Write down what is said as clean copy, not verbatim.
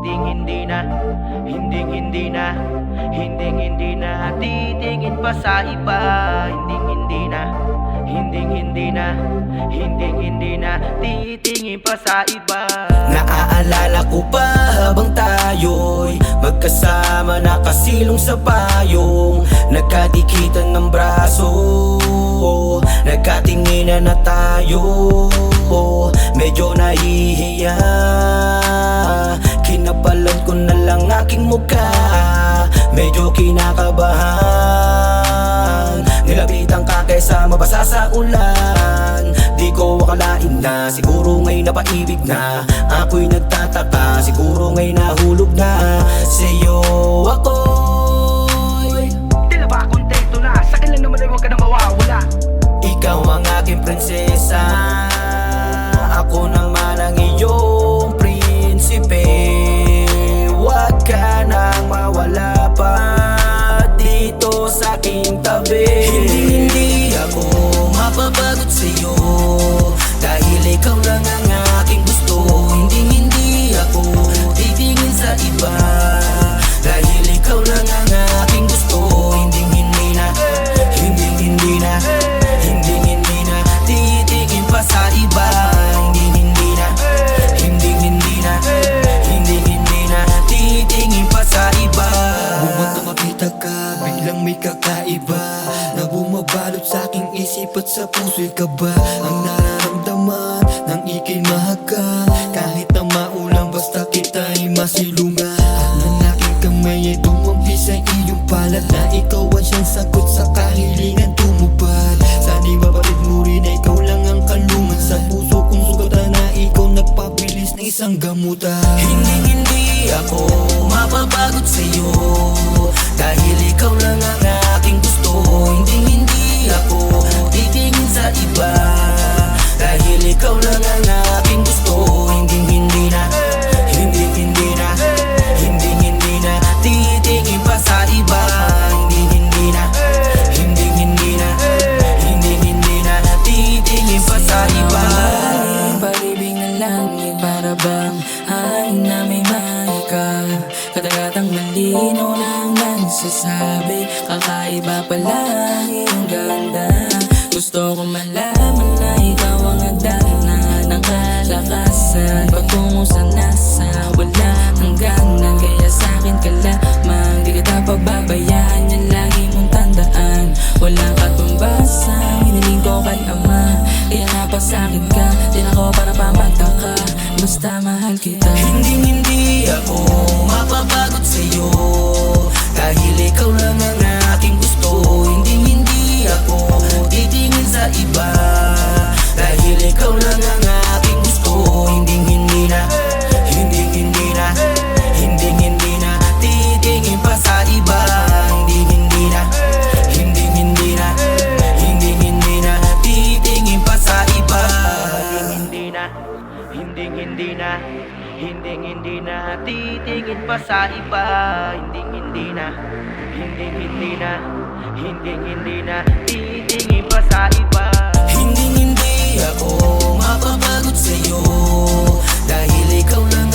hindi na, hindi na, hindi na titingin pa sa iba. Hindi na, hindi na, hindi na titingin pa sa iba. Naaalala ko pa habang tayo'y magkasama, nakasilong sa payong, nagkadikitan ng braso, nagkatinginan na tayo. Medyo nahihiya, kinabalan ko na lang aking mukha. Medyo kinakabahan, nilapitan ka kaysa mabasa sa ulan. Di ko akalain na siguro nga'y napaibig na. Ako'y nagtataka, siguro nga'y nahulog na. Sa'yo ako'y Di na ba kontento na? Sa'kin lang naman ay huwag ka na mawawala. ikaw ang aking prinsesa, ako naman ang iyong prinsipe. Huwag ka nang mawala pa dito sa aking tabi. Hindi ako mapapagod sa'yo, dahil ikaw lang ang aking gusto. Hindi ako titingin sa iba, dahil ikaw lang ang aking gusto. Hindi na, hindi na, hindi na titingin pa sa iba. Hindi na, hindi na, hindi na titingin pa sa iba. Bumata makita ka, biglang may kakaiba na bumabalot sa aking isip at sa puso'y kaba. Ang nararamdaman ng ika'y mahaka, kahit na maulang basta kita'y masilungan. At ng aking kamay ay tumampi sa iyong palad, na ikaw ang siyang sagot sa kahilingan tumupad. Sana'y mapatid mo rin na ikaw lang ang kalungan sa puso kong sugatan, na ikaw nagpabilis ng isang gamutan. Hindi ako mapapagod sa'yo, dahil ikaw lang ang aking gusto. Hindi ako titingin sa iba, dahil ikaw lang ang aking gusto. Hindi na, hindi na, hindi na titingin pa sa iba. Hindi na, hindi na, hindi na titingin pa sa iba. Pag-ibig na langit, para bang hangin na may mahika. Katagatang malino nang nagsasabi, kakaiba pala ang iyong ganda. Gusto ko malaman na ikaw ang agdana ng kalakasan, patungo sa nasa wala hangganan. Kaya sa'kin ka lamang, di kita pababayaan, yan lagi mong tandaan. Walang katumbasang hiniling ko kay ama, kaya napasakit ka, di na ko para pamagtaka, basta mahal kita. Hindi ako mapapagod sa'yo, dahil ikaw lang ang aking gusto. Hindi ako titingin sa iba, dahil ikaw lang ang aking gusto. Hindi na, hindi na, hindi na titingin pa sa iba. Hindi na, hindi na, hindi na titingin pa sa iba. Hindi na, hindi na, hindi na titingin pa sa iba. Hindi na, hindi na, hindi na titingin pa sa iba. Hindi ako mapapagod sa'yo, dahil ikaw lang